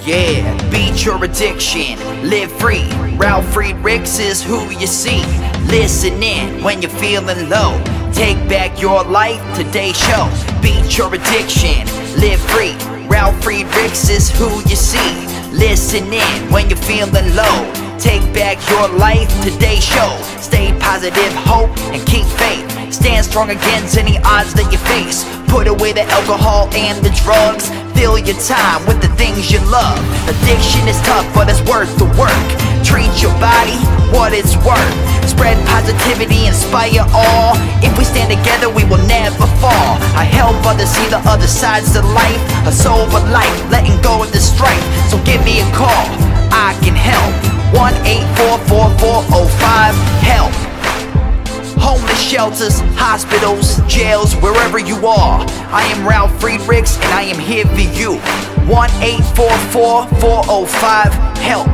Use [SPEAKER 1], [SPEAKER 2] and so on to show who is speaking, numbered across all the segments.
[SPEAKER 1] Yeah, beat your addiction, live free. Ralf Friedrichs is who you see. Listen in when you're feeling low. Take back your life, today's show. Beat your addiction, live free. Ralf Friedrichs is who you see. Listen in when you're feeling low. Take back your life, today's show. Stay positive, hope, and keep faith. Stand strong against any odds that you face. Put away the alcohol and the drugs. Fill your time with the things you love. Addiction is tough, but it's worth the work. Treat your body what it's worth. Spread positivity, inspire all. If we stand together, we will never fall. I help others see the other sides to life. A sober life, letting go of the strife. So give me a call, I can help. 1-844-4405-HELP. Homeless shelters, hospitals, jails, wherever you are. I am Ralf Friedrichs and I am here for you. 1-844-405-HELP.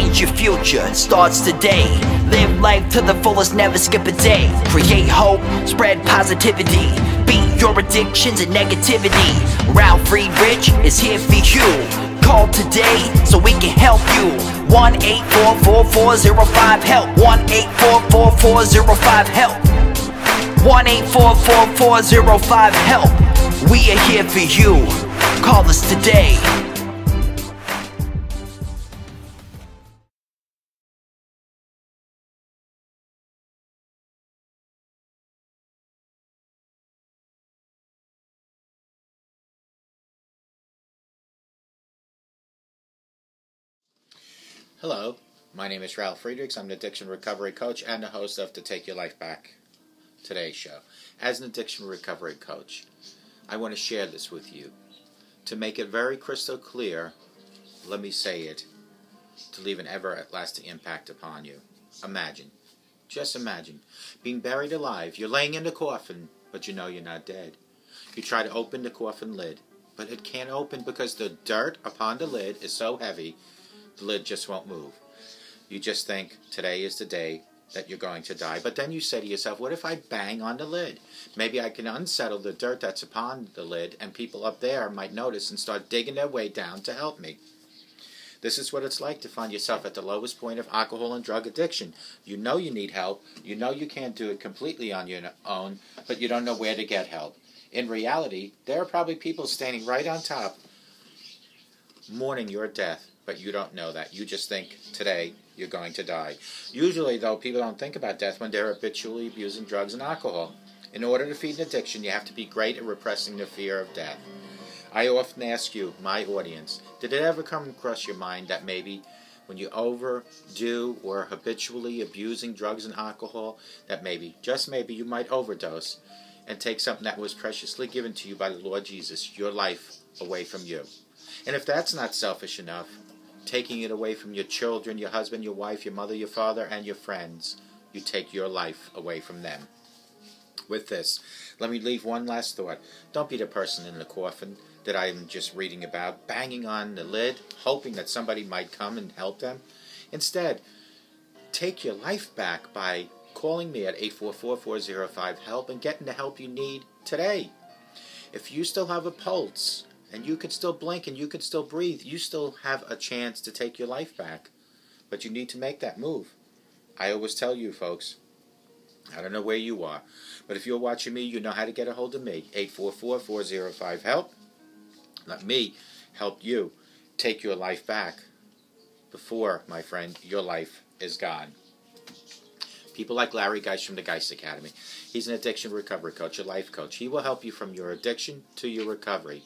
[SPEAKER 1] Change your future, starts today. Live life to the fullest, never skip a day. Create hope, spread positivity. Beat your addictions and negativity. Ralf Friedrichs is here for you. Call today so we can help you. 1-844-405-HELP. 1-844-405-HELP. 1-844-405-HELP. We are here for you. Call us today.
[SPEAKER 2] Hello, my name is Ralf Friedrichs. I'm an addiction recovery coach and the host of the Take Your Life Back Today show. As an addiction recovery coach, I want to share this with you. To make it very crystal clear, let me say it, to leave an everlasting impact upon you. Imagine, just imagine, being buried alive. You're laying in the coffin, but you know you're not dead. You try to open the coffin lid, but it can't open because the dirt upon the lid is so heavy, the lid just won't move. You just think today is the day that you're going to die. But then you say to yourself, what if I bang on the lid? Maybe I can unsettle the dirt that's upon the lid, and people up there might notice and start digging their way down to help me. This is what it's like to find yourself at the lowest point of alcohol and drug addiction. You know you need help. You know you can't do it completely on your own, but you don't know where to get help. In reality, there are probably people standing right on top mourning your death, but you don't know that. You just think today you're going to die. Usually, though, people don't think about death when they're habitually abusing drugs and alcohol. In order to feed an addiction, you have to be great at repressing the fear of death. I often ask you, my audience, did it ever come across your mind that maybe when you overdo or habitually abusing drugs and alcohol, that maybe, just maybe, you might overdose and take something that was preciously given to you by the Lord Jesus, your life, away from you? And if that's not selfish enough, taking it away from your children, your husband, your wife, your mother, your father, and your friends, you take your life away from them. With this, let me leave one last thought. Don't be the person in the coffin that I'm just reading about, banging on the lid, hoping that somebody might come and help them. Instead, take your life back by calling me at 844-405-HELP and getting the help you need today. If you still have a pulse, and you can still blink and you can still breathe, you still have a chance to take your life back. But you need to make that move. I always tell you, folks, I don't know where you are, but if you're watching me, you know how to get a hold of me. 844-405-HELP. Let me help you take your life back before, my friend, your life is gone. People like Larry Geist from the Geist Academy. He's an addiction recovery coach, a life coach. He will help you from your addiction to your recovery.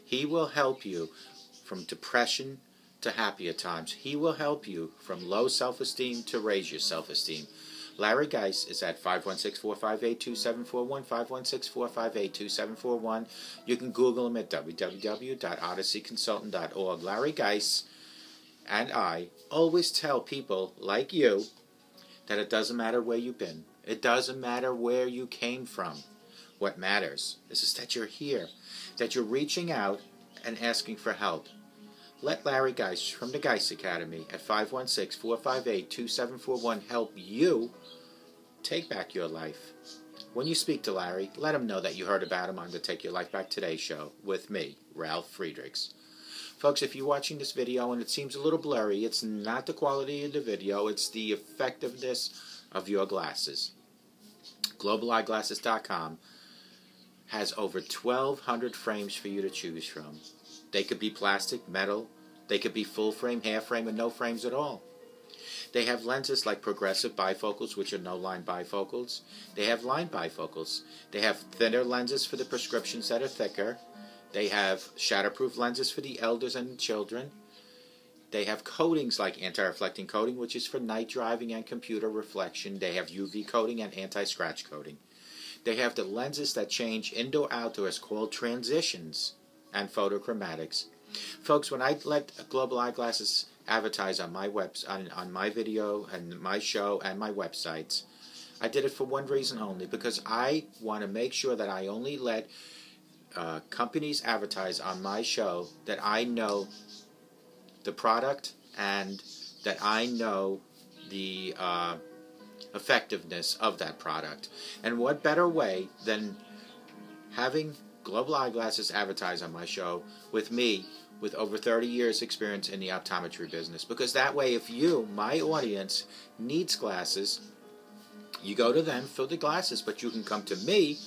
[SPEAKER 2] He will help you from depression to happier times. He will help you from low self-esteem to raise your self-esteem. Larry Geist is at 516-458-2741, 516-458-2741. You can Google him at www.odysseyconsultant.org. Larry Geist and I always tell people like you that it doesn't matter where you've been. It doesn't matter where you came from. What matters is that you're here, that you're reaching out and asking for help. Let Larry Geist from the Geist Academy at 516-458-2741 help you take back your life. When you speak to Larry, let him know that you heard about him on the Take Your Life Back Today show with me, Ralf Friedrichs. Folks, if you're watching this video and it seems a little blurry, it's not the quality of the video, it's the effectiveness of your glasses. GlobalEyeglasses.com has over 1,200 frames for you to choose from. They could be plastic, metal, they could be full frame, half frame, and no frames at all. They have lenses like progressive bifocals, which are no-line bifocals. They have line bifocals. They have thinner lenses for the prescriptions that are thicker. They have shatterproof lenses for the elders and children. They have coatings like anti-reflecting coating, which is for night driving and computer reflection. They have UV coating and anti-scratch coating. They have the lenses that change indoor-outdoors called transitions and photochromatics. Folks, when I let Global Eyeglasses advertise on my on my video and my show and my websites, I did it for one reason only, because I want to make sure that I only let companies advertise on my show that I know the product and that I know the effectiveness of that product. And what better way than having Global Eyeglasses advertise on my show with me, with over 30 years experience in the optometry business. Because that way, if you, my audience, needs glasses, you go to them for the glasses, but you can come to me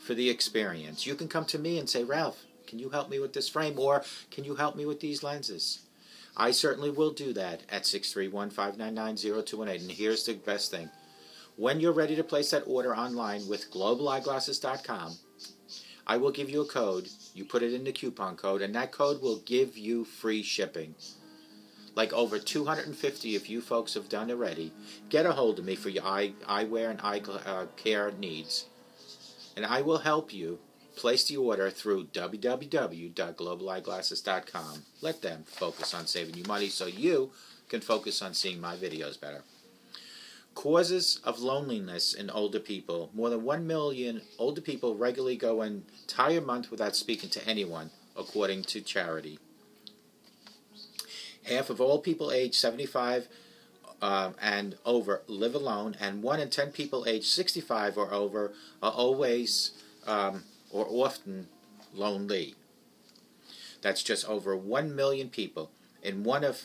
[SPEAKER 2] for the experience. You can come to me and say, Ralph, can you help me with this frame? Or can you help me with these lenses? I certainly will do that at 631-599-0218. And here's the best thing. When you're ready to place that order online with globaleyeglasses.com, I will give you a code. You put it in the coupon code, and that code will give you free shipping. Like over 250 of you folks have done already. Get a hold of me for your eyewear and eye care needs. And I will help you place the order through www.globaleyeglasses.com. Let them focus on saving you money so you can focus on seeing my videos better. Causes of loneliness in older people. More than 1 million older people regularly go an entire month without speaking to anyone, according to charity. Half of all people aged 75 and over live alone, and 1 in 10 people aged 65 or over are always or often lonely. That's just over 1 million people. In 1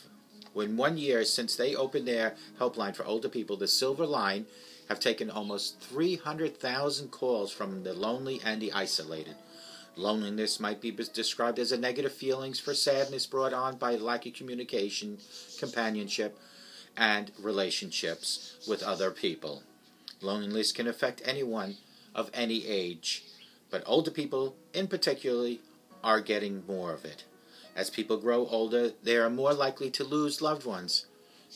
[SPEAKER 2] year since they opened their helpline for older people, the Silver Line have taken almost 300,000 calls from the lonely and the isolated. Loneliness might be described as a negative feelings for sadness brought on by lack of communication, companionship, and relationships with other people. Loneliness can affect anyone of any age, but older people in particular are getting more of it. As people grow older, they are more likely to lose loved ones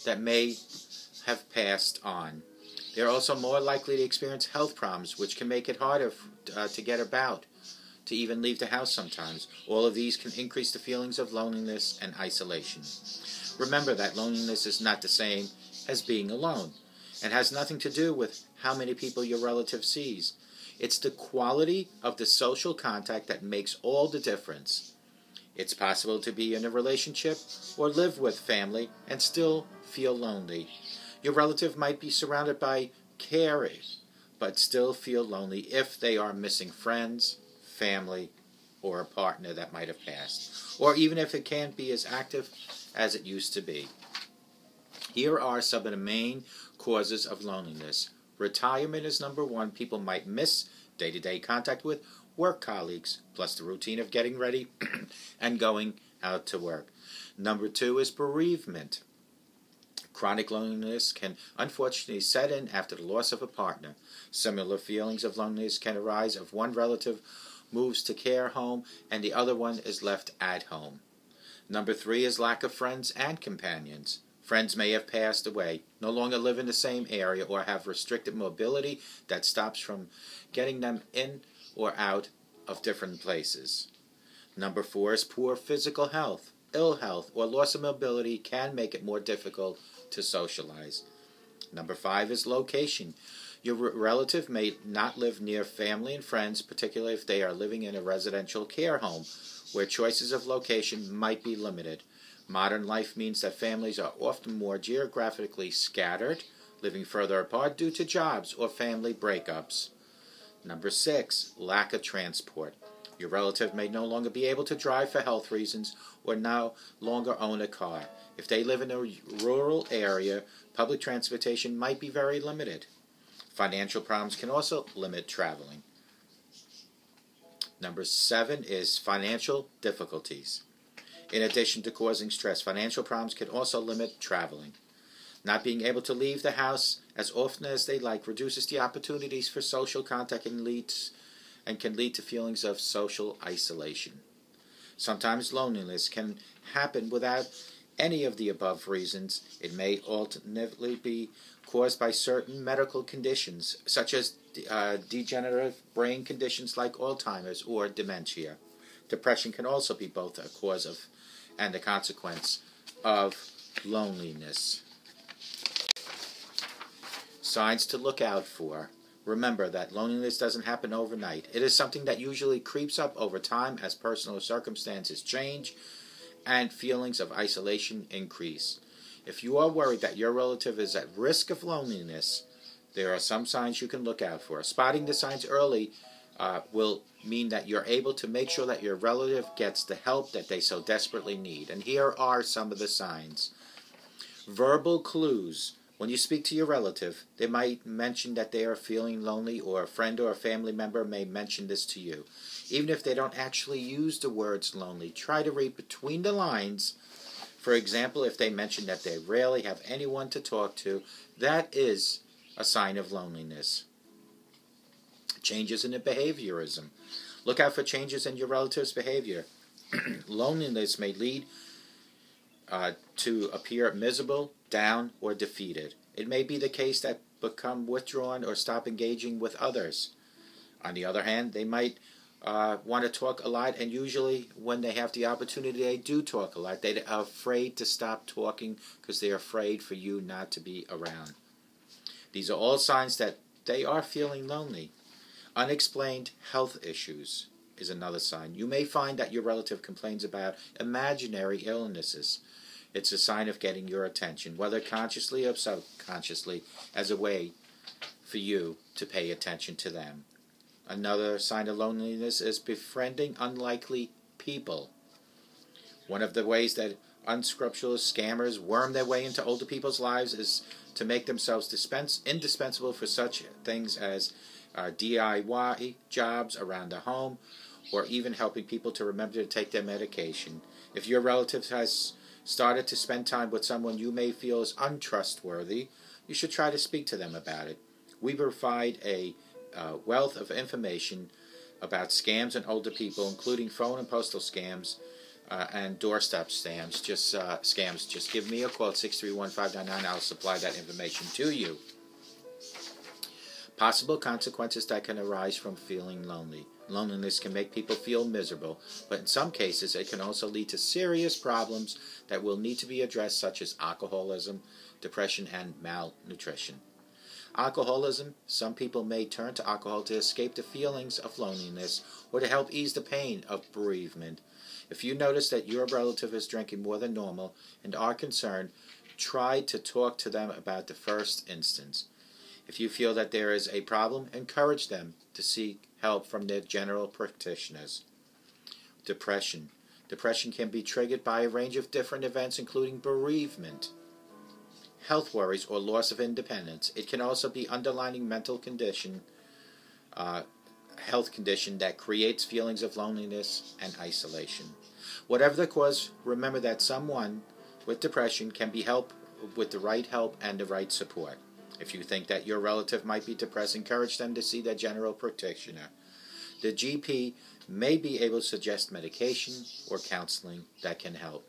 [SPEAKER 2] that may have passed on. They are also more likely to experience health problems, which can make it harder to get about, to even leave the house sometimes. All of these can increase the feelings of loneliness and isolation. Remember that loneliness is not the same as being alone, and has nothing to do with how many people your relative sees. It's the quality of the social contact that makes all the difference. It's possible to be in a relationship or live with family and still feel lonely. Your relative might be surrounded by caring, but still feel lonely if they are missing friends, family, or a partner that might have passed, or even if it can't be as active as it used to be. Here are some of the main causes of loneliness. Retirement is number 1. People might miss day-to-day contact with work colleagues, plus the routine of getting ready and going out to work. Number 2 is bereavement. Chronic loneliness can unfortunately set in after the loss of a partner. Similar feelings of loneliness can arise if one relative moves to care home and the other one is left at home. Number 3 is lack of friends and companions. Friends may have passed away, no longer live in the same area, or have restricted mobility that stops from getting them in or out of different places. Number 4 is poor physical health. Ill health or loss of mobility can make it more difficult to socialize. Number 5 is location. Your relative may not live near family and friends, particularly if they are living in a residential care home, where choices of location might be limited. Modern life means that families are often more geographically scattered, living further apart due to jobs or family breakups. Number 6, lack of transport. Your relative may no longer be able to drive for health reasons or no longer own a car. If they live in a rural area, public transportation might be very limited. Financial problems can also limit traveling. Number 7 is financial difficulties. In addition to causing stress, financial problems can also limit traveling. Not being able to leave the house as often as they like reduces the opportunities for social contact and can lead to feelings of social isolation. Sometimes loneliness can happen without any of the above reasons. It may ultimately be caused by certain medical conditions, such as degenerative brain conditions like Alzheimer's or dementia. Depression can also be both a cause of and a consequence of loneliness. Signs to look out for. Remember that loneliness doesn't happen overnight. It is something that usually creeps up over time as personal circumstances change and feelings of isolation increase. If you are worried that your relative is at risk of loneliness, there are some signs you can look out for. Spotting the signs early will mean that you're able to make sure that your relative gets the help that they so desperately need. And here are some of the signs. Verbal clues. When you speak to your relative, they might mention that they are feeling lonely, or a friend or a family member may mention this to you. Even if they don't actually use the words lonely, try to read between the lines. For example, if they mention that they rarely have anyone to talk to, that is a sign of loneliness. Changes in the behaviorism. Look out for changes in your relative's behavior. Loneliness may lead to appear miserable, down, or defeated. It may be the case that become withdrawn or stop engaging with others. On the other hand, they might want to talk a lot, and usually when they have the opportunity, they do talk a lot. They are afraid to stop talking because they're afraid for you not to be around. These are all signs that they are feeling lonely. Unexplained health issues is another sign. You may find that your relative complains about imaginary illnesses. It's a sign of getting your attention, whether consciously or subconsciously, as a way for you to pay attention to them. Another sign of loneliness is befriending unlikely people. One of the ways that unscrupulous scammers worm their way into older people's lives is to make themselves indispensable for such things as DIY jobs around the home, or even helping people to remember to take their medication. If your relative has started to spend time with someone you may feel is untrustworthy, you should try to speak to them about it. We provide a wealth of information about scams and older people, including phone and postal scams and doorstep scams. Just give me a call at 631-599. I'll supply that information to you. Possible consequences that can arise from feeling lonely. Loneliness can make people feel miserable, but in some cases it can also lead to serious problems that will need to be addressed, such as alcoholism, depression, and malnutrition. Alcoholism. Some people may turn to alcohol to escape the feelings of loneliness or to help ease the pain of bereavement. If you notice that your relative is drinking more than normal and are concerned, try to talk to them about the first instance. If you feel that there is a problem, encourage them to seek help from their general practitioners. Depression. Depression can be triggered by a range of different events, including bereavement, health worries, or loss of independence. It can also be underlying mental condition, health condition that creates feelings of loneliness and isolation. Whatever the cause, remember that someone with depression can be helped with the right help and the right support. If you think that your relative might be depressed, encourage them to see their general practitioner. The GP may be able to suggest medication or counseling that can help.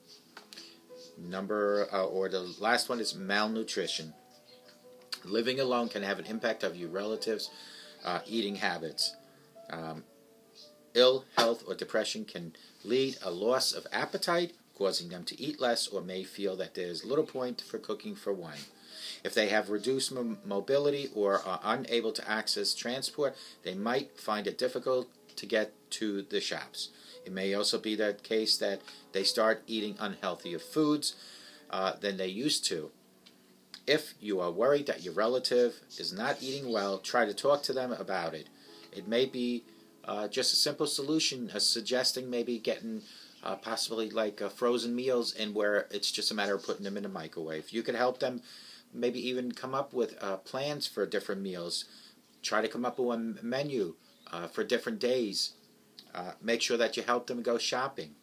[SPEAKER 2] The last one is malnutrition. Living alone can have an impact on your relatives' eating habits. Ill health or depression can lead a loss of appetite, causing them to eat less, or may feel that there is little point for cooking for one. If they have reduced mobility or are unable to access transport, they might find it difficult to get to the shops. It may also be the case that they start eating unhealthier foods than they used to. If you are worried that your relative is not eating well, try to talk to them about it. It may be just a simple solution, suggesting maybe getting possibly like frozen meals in where it's just a matter of putting them in the microwave. You could help them maybe even come up with plans for different meals. Try to come up with a menu for different days. Make sure that you help them go shopping.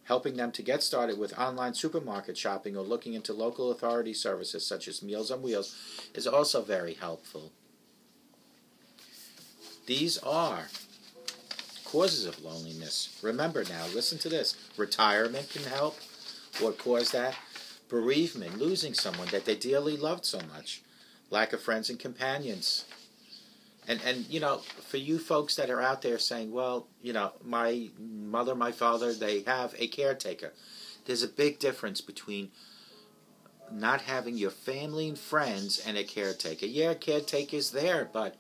[SPEAKER 2] Helping them to get started with online supermarket shopping or looking into local authority services such as Meals on Wheels is also very helpful. These are causes of loneliness. Remember now, listen to this. Retirement can help or cause that. Bereavement, losing someone that they dearly loved so much. Lack of friends and companions. And you know, for you folks that are out there saying, well, you know, my mother, my father, they have a caretaker. There's a big difference between not having your family and friends and a caretaker. Yeah, a caretaker's there, but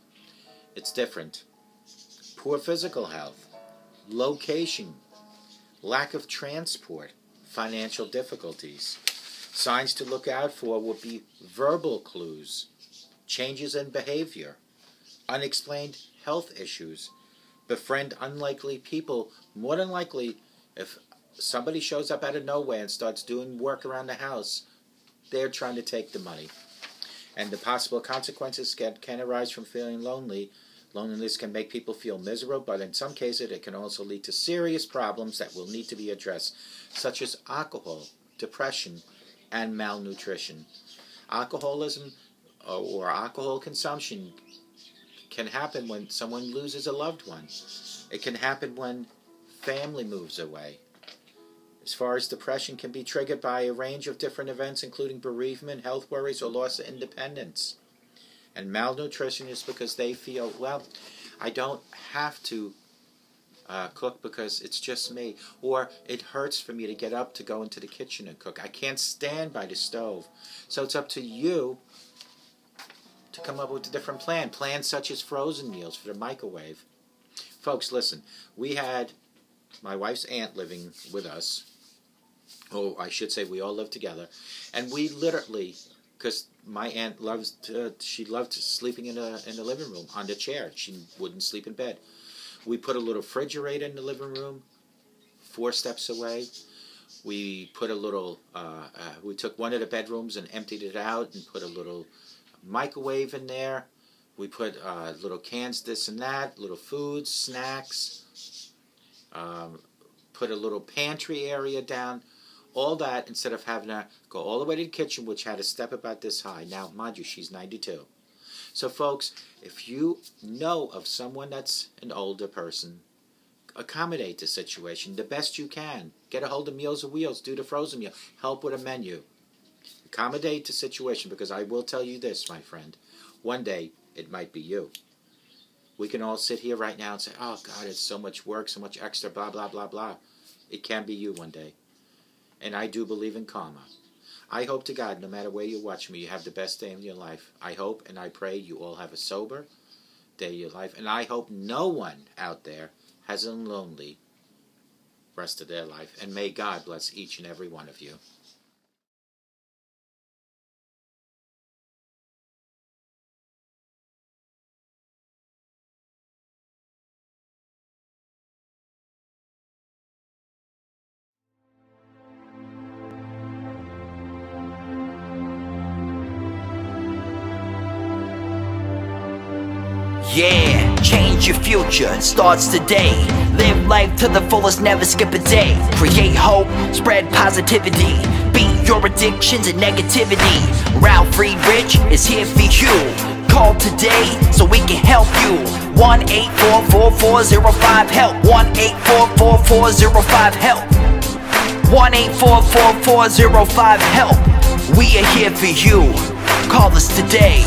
[SPEAKER 2] it's different. Poor physical health, location, lack of transport, financial difficulties. Signs to look out for would be verbal clues, changes in behavior, unexplained health issues, befriend unlikely people. More than likely, if somebody shows up out of nowhere and starts doing work around the house, they're trying to take the money. And the possible consequences can arise from feeling lonely. Loneliness can make people feel miserable, but in some cases it can also lead to serious problems that will need to be addressed, such as alcohol, depression, and malnutrition. Alcoholism or alcohol consumption can happen when someone loses a loved one. It can happen when family moves away. As far as depression can be triggered by a range of different events, including bereavement, health worries, or loss of independence. And malnutrition is because they feel, well, I don't have to cook because it's just me. Or it hurts for me to get up to go into the kitchen and cook. I can't stand by the stove. So it's up to you to come up with a different plan. Plans such as frozen meals for the microwave. Folks, listen, we had my wife's aunt living with us. Oh, I should say we all lived together. And we literally, because my aunt she loved sleeping in the living room on the chair. She wouldn't sleep in bed. We put a little refrigerator in the living room, 4 steps away. We put a little, we took one of the bedrooms and emptied it out and put a little microwave in there. We put little cans, this and that, little foods, snacks. Put a little pantry area down. All that instead of having to go all the way to the kitchen, which had a step about this high. Now, mind you, she's 92. So, folks, if you know of someone that's an older person, accommodate the situation the best you can. Get a hold of Meals on Wheels. Do the frozen meal. Help with a menu. Accommodate the situation, because I will tell you this, my friend. One day, it might be you. We can all sit here right now and say, oh, God, it's so much work, so much extra, blah, blah, blah, blah. It can be you one day. And I do believe in karma. I hope to God, no matter where you watch me, you have the best day of your life. I hope and I pray you all have a sober day of your life. And I hope no one out there has a lonely rest of their life. And may God bless each and every one of you.
[SPEAKER 1] Yeah, change your future, it starts today. Live life to the fullest, never skip a day. Create hope, spread positivity. Beat your addictions and negativity. Ralf Friedrichs is here for you. Call today so we can help you. 1-844-405-HELP. 1-844-405-HELP. 1-844-405-HELP. We are here for you. Call us today.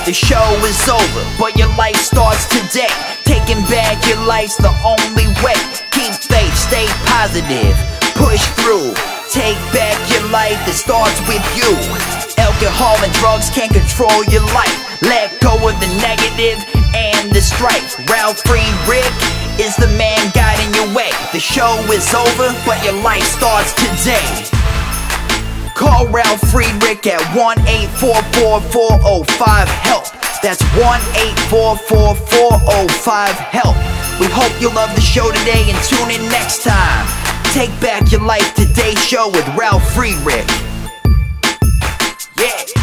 [SPEAKER 1] The show is over, but your life starts today. Taking back your life's the only way. Keep faith, stay positive, push through. Take back your life, it starts with you. Alcohol and drugs can't control your life. Let go of the negative and the strife. Ralf Friedrichs is the man guiding your way. The show is over, but your life starts today. Call Ralf Friedrichs at 1-844-405-HELP. That's 1-844-405-HELP. We hope you love the show today and tune in next time. Take Back Your Life Today show with Ralf Friedrichs. Yeah.